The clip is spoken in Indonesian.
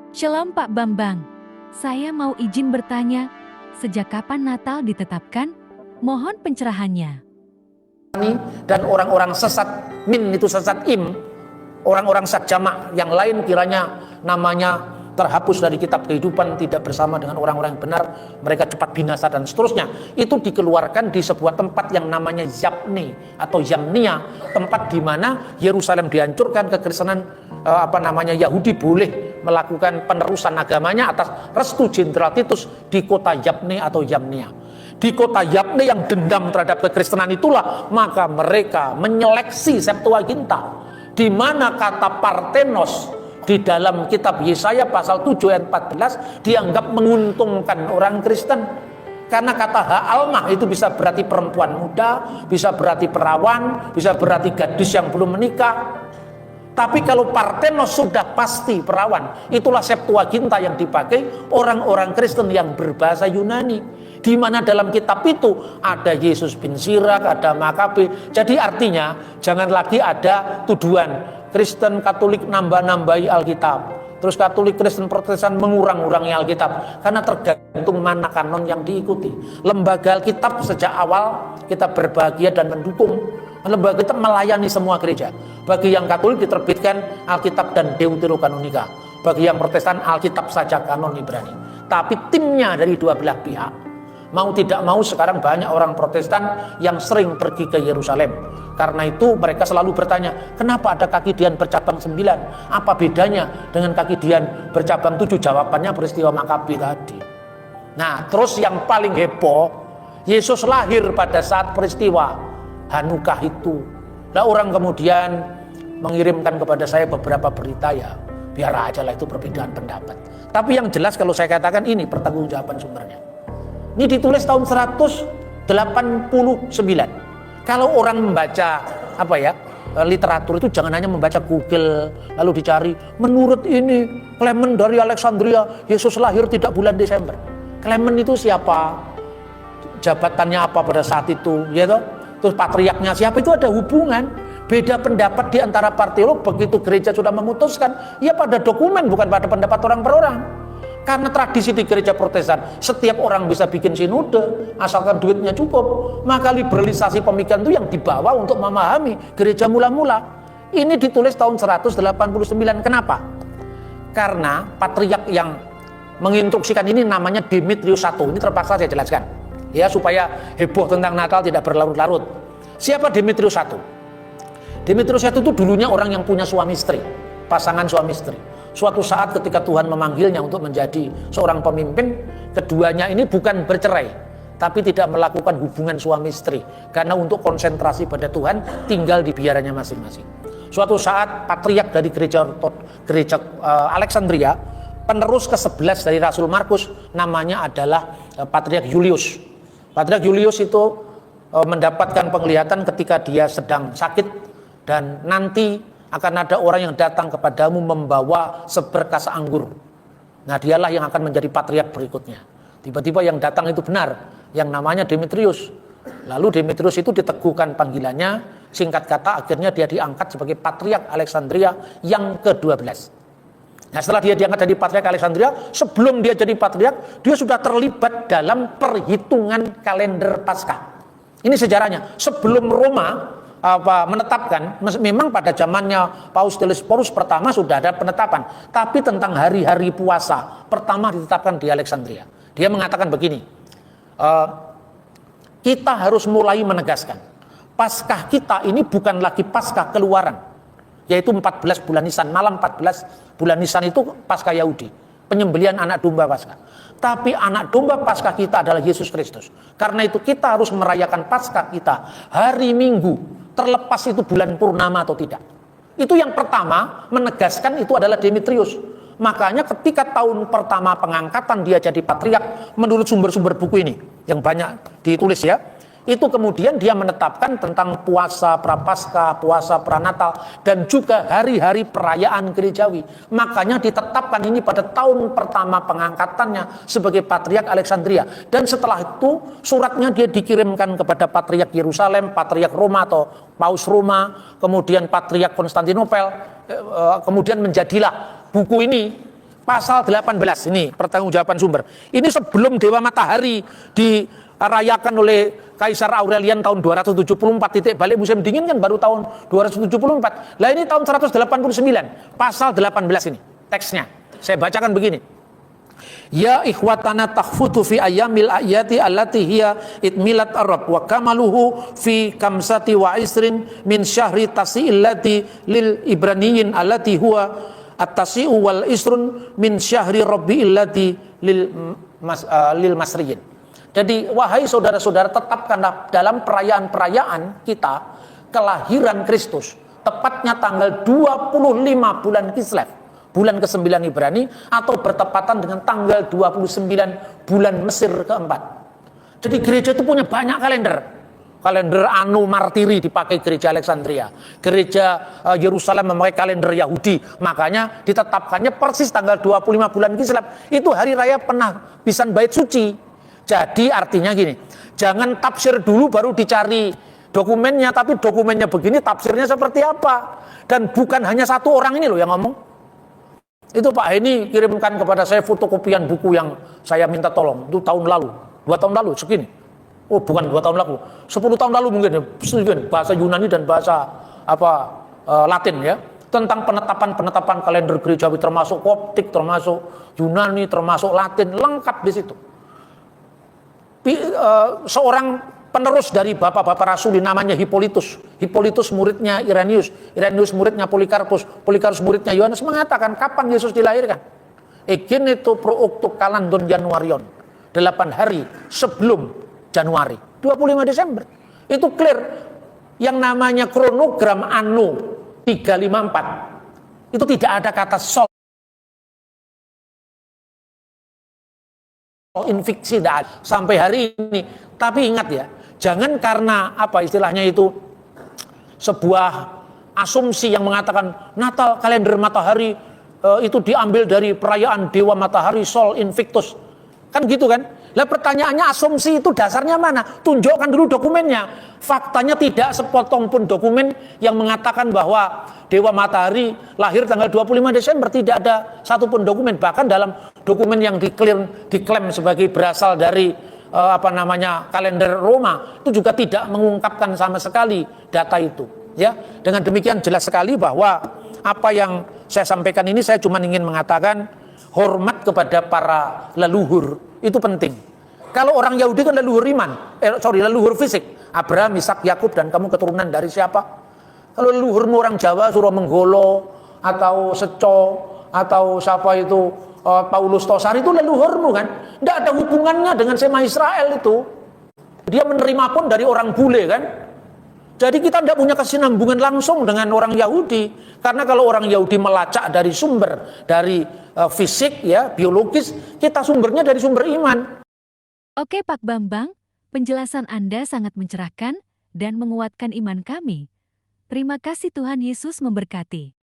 Shalom Pak Bambang, saya mau izin bertanya, sejak kapan Natal ditetapkan? Mohon pencerahannya. Dan orang-orang sesat min itu sesat im, orang-orang sesat jamak yang lain kiranya namanya terhapus dari kitab kehidupan, tidak bersama dengan orang-orang yang benar, mereka cepat binasa dan seterusnya. Itu dikeluarkan di sebuah tempat yang namanya Yapne atau Yamnia, tempat di mana Yerusalem dihancurkan, kekristenan Yahudi boleh melakukan penerusan agamanya atas restu Jenderal Titus di kota Yapne atau Yamnia. Di kota Yapne yang dendam terhadap kekristenan itulah maka mereka menyeleksi Septuaginta, di mana kata Parthenos di dalam kitab Yesaya pasal 7 ayat 14 dianggap menguntungkan orang Kristen. Karena kata ha'almah itu bisa berarti perempuan muda, bisa berarti perawan, bisa berarti gadis yang belum menikah. Tapi kalau Parthenos sudah pasti perawan, itulah Septuaginta yang dipakai orang-orang Kristen yang berbahasa Yunani, di mana dalam kitab itu ada Yesus bin Sirak, ada Makabe. Jadi artinya jangan lagi ada tuduhan Kristen Katolik nambah-nambahi Alkitab, terus Katolik Kristen Protestan mengurang-urangi Alkitab, karena tergantung mana kanon yang diikuti. Lembaga Alkitab sejak awal kita berbahagia dan mendukung. Lembaga kita melayani semua gereja. Bagi yang Katolik diterbitkan Alkitab dan Deuterokanonika, bagi yang Protestan Alkitab saja kanon Ibrani. Tapi timnya dari dua belah pihak, mau tidak mau sekarang banyak orang Protestan yang sering pergi ke Yerusalem. Karena itu mereka selalu bertanya, kenapa ada kaki Dian bercabang 9? Apa bedanya dengan kaki Dian bercabang 7? Jawabannya peristiwa Makabe tadi. Nah, terus yang paling heboh, Yesus lahir pada saat peristiwa Hanukah itu. Nah, orang kemudian mengirimkan kepada saya beberapa berita, ya biar aja lah itu perbedaan pendapat. Tapi yang jelas kalau saya katakan ini pertanggungjawaban sumbernya. Ini ditulis tahun 189. Kalau orang membaca literatur itu jangan hanya membaca Google lalu dicari menurut ini Clement dari Alexandria Yesus lahir tidak bulan Desember. Clement itu siapa? Jabatannya apa pada saat itu? Ya toh? Terus patriarknya siapa? Itu ada hubungan. Beda pendapat di antara para teolog begitu gereja sudah memutuskan, ya pada dokumen bukan pada pendapat orang per orang. Karena tradisi di gereja Protestan, setiap orang bisa bikin sinode asalkan duitnya cukup. Maka liberalisasi pemikiran itu yang dibawa untuk memahami gereja mula-mula. Ini ditulis tahun 189. Kenapa? Karena patriark yang menginstruksikan ini namanya Demetrius I. Ini terpaksa saya jelaskan, ya, supaya heboh tentang Natal tidak berlarut-larut. Siapa Demetrius I? Demetrius I itu dulunya orang yang punya suami istri, pasangan suami istri. Suatu saat ketika Tuhan memanggilnya untuk menjadi seorang pemimpin, keduanya ini bukan bercerai, tapi tidak melakukan hubungan suami istri, karena untuk konsentrasi pada Tuhan, tinggal di biarannya masing-masing. Suatu saat patriark dari gereja Alexandria, penerus ke-11 dari Rasul Markus, namanya adalah Patriark Julius. Patriark Julius itu mendapatkan penglihatan ketika dia sedang sakit, dan nanti akan ada orang yang datang kepadamu membawa seberkas anggur. Nah, dialah yang akan menjadi patriark berikutnya. Tiba-tiba yang datang itu benar, yang namanya Demetrius. Lalu Demetrius itu diteguhkan panggilannya, singkat kata akhirnya dia diangkat sebagai patriark Alexandria yang ke-12. Nah, setelah dia diangkat jadi patriark Alexandria, sebelum dia jadi patriark, dia sudah terlibat dalam perhitungan kalender Paskah. Ini sejarahnya. Sebelum Roma menetapkan, memang pada zamannya Paus Telesphorus pertama sudah ada penetapan, tapi tentang hari-hari puasa pertama ditetapkan di Alexandria. Dia mengatakan begini, kita harus mulai menegaskan Paskah kita ini bukan lagi Paskah Keluaran, yaitu 14 bulan Nisan, malam 14 bulan Nisan itu Paskah Yahudi, penyembelihan anak domba Paskah. Tapi anak domba Paskah kita adalah Yesus Kristus. Karena itu kita harus merayakan Paskah kita hari Minggu, terlepas itu bulan purnama atau tidak. Itu yang pertama menegaskan itu adalah Demetrius. Makanya ketika tahun pertama pengangkatan dia jadi patriark, menurut sumber-sumber buku ini yang banyak ditulis, ya, itu kemudian dia menetapkan tentang puasa Prapaskah, puasa Pranatal, dan juga hari-hari perayaan gerejawi. Makanya ditetapkan ini pada tahun pertama pengangkatannya sebagai Patriark Alexandria. Dan setelah itu suratnya dia dikirimkan kepada Patriark Yerusalem, Patriark Roma atau Paus Roma, kemudian Patriark Konstantinopel, kemudian menjadilah buku ini pasal 18 ini pertanggungjawaban sumber. Ini sebelum Dewa Matahari dirayakan oleh Kaisar Aurelian tahun 274, titik balik musim dingin kan baru tahun 274. Lah ini tahun 189, pasal 18 ini teksnya. Saya bacakan begini. Ya ikhwatana takhfutu fi ayyamil ayati allati hiya itmilat arab wa kamaluhu fi kamsati wa isrin min syahri tasi'il lati lil ibraniyin allati huwa at-tasi'u wal isrun min syahri rabbi'il lati lil masriyin. Jadi wahai saudara-saudara, tetapkanlah dalam perayaan-perayaan kita kelahiran Kristus, tepatnya tanggal 25 bulan Kislev, bulan ke-9 Ibrani, atau bertepatan dengan tanggal 29 bulan Mesir keempat. Jadi gereja itu punya banyak kalender. Kalender Anu Martiri dipakai gereja Alexandria. Gereja Yerusalem memakai kalender Yahudi. Makanya ditetapkannya persis tanggal 25 bulan Kislev. Itu hari raya penabisan bait suci. Jadi artinya gini, jangan tafsir dulu baru dicari dokumennya, tapi dokumennya begini, tafsirnya seperti apa. Dan bukan hanya satu orang ini loh yang ngomong. Itu Pak Heni kirimkan kepada saya fotokopian buku yang saya minta tolong. Itu tahun lalu, 2 tahun lalu segini. Oh bukan 2 tahun lalu, 10 tahun lalu mungkin ya, bahasa Yunani dan bahasa Latin ya. Tentang penetapan kalender gerejawi, termasuk Koptik, termasuk Yunani, termasuk Latin, lengkap di situ. Seorang penerus dari bapak-bapak rasuli namanya Hippolytus. Hippolytus muridnya Irenaeus, Irenaeus muridnya Polikarpus, Polikarpus muridnya Yohanes mengatakan kapan Yesus dilahirkan? Egeneto pro octo kalandon Januarion, 8 hari sebelum Januari, 25 Desember. Itu clear. Yang namanya kronogram Anno 354 itu tidak ada kata sol infiksi sampai hari ini. Tapi ingat ya, jangan karena apa istilahnya itu sebuah asumsi yang mengatakan Natal kalender matahari itu diambil dari perayaan Dewa Matahari Sol Invictus. Kan gitu kan? Lah pertanyaannya, asumsi itu dasarnya mana? Tunjukkan dulu dokumennya. Faktanya tidak sepotong pun dokumen yang mengatakan bahwa Dewa Matahari lahir tanggal 25 Desember. Tidak ada satupun dokumen. Bahkan dalam dokumen yang diklaim sebagai berasal dari kalender Roma, itu juga tidak mengungkapkan sama sekali data itu. Ya, dengan demikian jelas sekali bahwa apa yang saya sampaikan ini saya cuma ingin mengatakan hormat kepada para leluhur itu penting. Kalau orang Yahudi kan leluhur leluhur fisik. Abraham, Ishak, Yakub, dan kamu keturunan dari siapa? Kalau leluhurmu orang Jawa, Suromenggolo, atau Seco, atau siapa itu Paulus Tosar, itu leluhurmu kan? Tidak ada hubungannya dengan Sema Israel itu. Dia menerima pun dari orang bule kan? Jadi kita tidak punya kesinambungan langsung dengan orang Yahudi. Karena kalau orang Yahudi melacak dari sumber, dari fisik, ya, biologis, kita sumbernya dari sumber iman. Oke Pak Bambang, penjelasan Anda sangat mencerahkan dan menguatkan iman kami. Terima kasih, Tuhan Yesus memberkati.